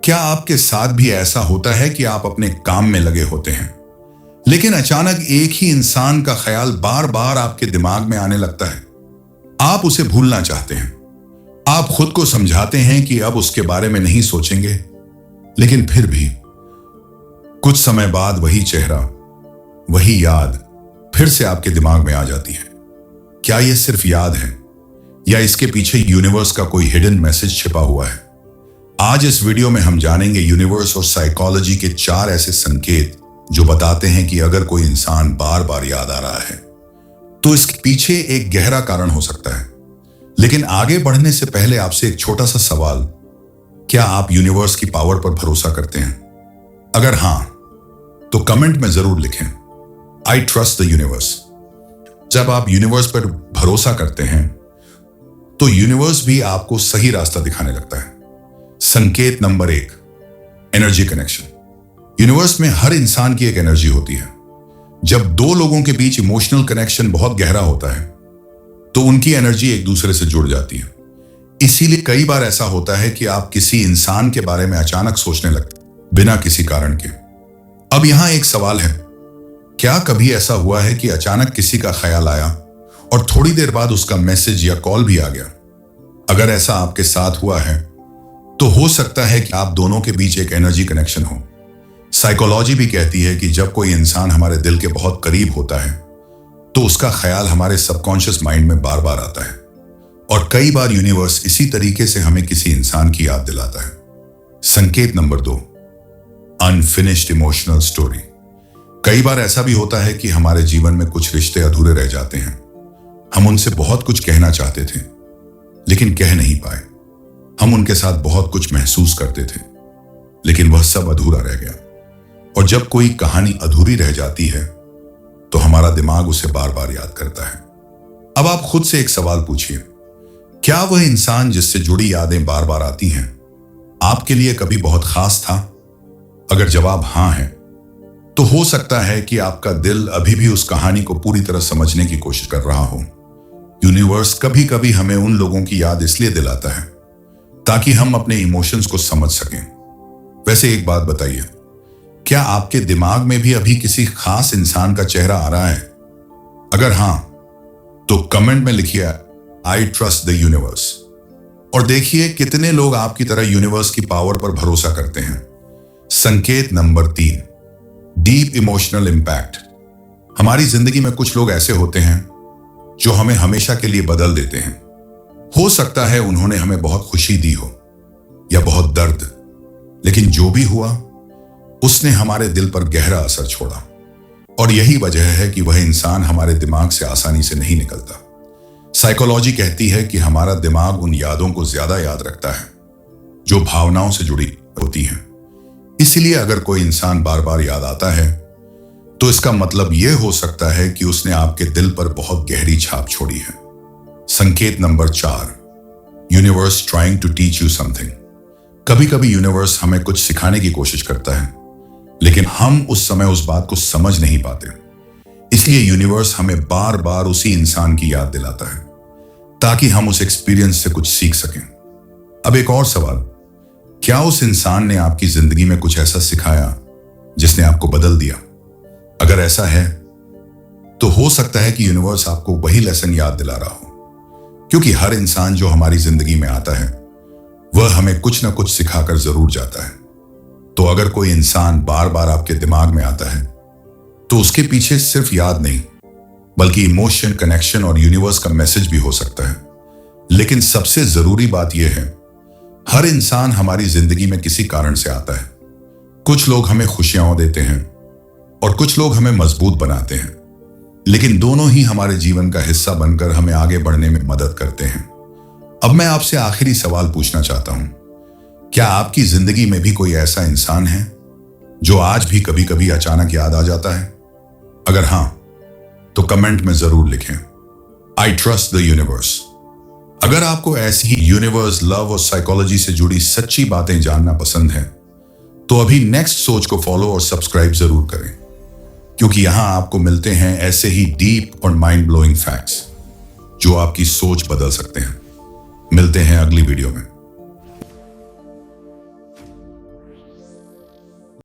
क्या आपके साथ भी ऐसा होता है कि आप अपने काम में लगे होते हैं, लेकिन अचानक एक ही इंसान का ख्याल बार बार आपके दिमाग में आने लगता है? आप उसे भूलना चाहते हैं, आप खुद को समझाते हैं कि अब उसके बारे में नहीं सोचेंगे, लेकिन फिर भी कुछ समय बाद वही चेहरा, वही याद फिर से आपके दिमाग में आ जाती है। क्या यह सिर्फ याद है या इसके पीछे यूनिवर्स का कोई हिडन मैसेज छिपा हुआ है? आज इस वीडियो में हम जानेंगे यूनिवर्स और साइकोलॉजी के 4 ऐसे संकेत जो बताते हैं कि अगर कोई इंसान बार बार याद आ रहा है तो इसके पीछे एक गहरा कारण हो सकता है। लेकिन आगे बढ़ने से पहले आपसे एक छोटा सा सवाल, क्या आप यूनिवर्स की पावर पर भरोसा करते हैं? अगर हां तो कमेंट में जरूर लिखें, आई ट्रस्ट द यूनिवर्स। जब आप यूनिवर्स पर भरोसा करते हैं तो यूनिवर्स भी आपको सही रास्ता दिखाने लगता है। संकेत नंबर 1, एनर्जी कनेक्शन। यूनिवर्स में हर इंसान की एक एनर्जी होती है। जब 2 लोगों के बीच इमोशनल कनेक्शन बहुत गहरा होता है तो उनकी एनर्जी एक दूसरे से जुड़ जाती है। इसीलिए कई बार ऐसा होता है कि आप किसी इंसान के बारे में अचानक सोचने लगते हैं बिना किसी कारण के। अब यहां एक सवाल है, क्या कभी ऐसा हुआ है कि अचानक किसी का ख्याल आया और थोड़ी देर बाद उसका मैसेज या कॉल भी आ गया? अगर ऐसा आपके साथ हुआ है तो हो सकता है कि आप दोनों के बीच एक एनर्जी कनेक्शन हो। साइकोलॉजी भी कहती है कि जब कोई इंसान हमारे दिल के बहुत करीब होता है तो उसका ख्याल हमारे सबकॉन्शियस माइंड में बार बार आता है, और कई बार यूनिवर्स इसी तरीके से हमें किसी इंसान की याद दिलाता है। संकेत नंबर 2, अनफिनिश्ड इमोशनल स्टोरी। कई बार ऐसा भी होता है कि हमारे जीवन में कुछ रिश्ते अधूरे रह जाते हैं। हम उनसे बहुत कुछ कहना चाहते थे लेकिन कह नहीं पाए। हम उनके साथ बहुत कुछ महसूस करते थे लेकिन वह सब अधूरा रह गया। और जब कोई कहानी अधूरी रह जाती है तो हमारा दिमाग उसे बार बार याद करता है। अब आप खुद से एक सवाल पूछिए, क्या वह इंसान जिससे जुड़ी यादें बार बार आती हैं आपके लिए कभी बहुत खास था? अगर जवाब हां है तो हो सकता है कि आपका दिल अभी भी उस कहानी को पूरी तरह समझने की कोशिश कर रहा हो। यूनिवर्स कभी कभी हमें उन लोगों की याद इसलिए दिलाता है ताकि हम अपने इमोशंस को समझ सकें। वैसे एक बात बताइए, क्या आपके दिमाग में भी अभी किसी खास इंसान का चेहरा आ रहा है? अगर हां तो कमेंट में लिखिए, आई ट्रस्ट द यूनिवर्स। और देखिए कितने लोग आपकी तरह यूनिवर्स की पावर पर भरोसा करते हैं। संकेत नंबर 3, डीप इमोशनल इंपैक्ट। हमारी जिंदगी में कुछ लोग ऐसे होते हैं जो हमें हमेशा के लिए बदल देते हैं। हो सकता है उन्होंने हमें बहुत खुशी दी हो या बहुत दर्द, लेकिन जो भी हुआ उसने हमारे दिल पर गहरा असर छोड़ा। और यही वजह है कि वह इंसान हमारे दिमाग से आसानी से नहीं निकलता। साइकोलॉजी कहती है कि हमारा दिमाग उन यादों को ज्यादा याद रखता है जो भावनाओं से जुड़ी होती हैं। इसलिए अगर कोई इंसान बार बार याद आता है तो इसका मतलब यह हो सकता है कि उसने आपके दिल पर बहुत गहरी छाप छोड़ी है। संकेत number 4, universe trying to teach you something. कभी कभी यूनिवर्स हमें कुछ सिखाने की कोशिश करता है लेकिन हम उस समय उस बात को समझ नहीं पाते। इसलिए यूनिवर्स हमें बार बार उसी इंसान की याद दिलाता है ताकि हम उस एक्सपीरियंस से कुछ सीख सकें। अब एक और सवाल, क्या उस इंसान ने आपकी जिंदगी में कुछ ऐसा सिखाया जिसने आपको बदल दिया? अगर ऐसा है तो हो सकता है कि यूनिवर्स आपको वही लेसन याद दिला रहा हो, क्योंकि हर इंसान जो हमारी जिंदगी में आता है वह हमें कुछ ना कुछ सिखाकर जरूर जाता है। तो अगर कोई इंसान बार बार आपके दिमाग में आता है तो उसके पीछे सिर्फ याद नहीं बल्कि इमोशन, कनेक्शन और यूनिवर्स का मैसेज भी हो सकता है। लेकिन सबसे जरूरी बात यह है, हर इंसान हमारी जिंदगी में किसी कारण से आता है। कुछ लोग हमें खुशियां देते हैं और कुछ लोग हमें मजबूत बनाते हैं, लेकिन दोनों ही हमारे जीवन का हिस्सा बनकर हमें आगे बढ़ने में मदद करते हैं। अब मैं आपसे आखिरी सवाल पूछना चाहता हूं, क्या आपकी जिंदगी में भी कोई ऐसा इंसान है जो आज भी कभी कभी अचानक याद आ जाता है? अगर हां तो कमेंट में जरूर लिखें, आई ट्रस्ट द यूनिवर्स। अगर आपको ऐसी ही यूनिवर्स, लव और साइकोलॉजी से जुड़ी सच्ची बातें जानना पसंद है तो अभी नेक्स्ट सोच को फॉलो और सब्सक्राइब जरूर करें, क्योंकि यहां आपको मिलते हैं ऐसे ही डीप और माइंड ब्लोइंग फैक्ट्स जो आपकी सोच बदल सकते हैं। मिलते हैं अगली वीडियो में।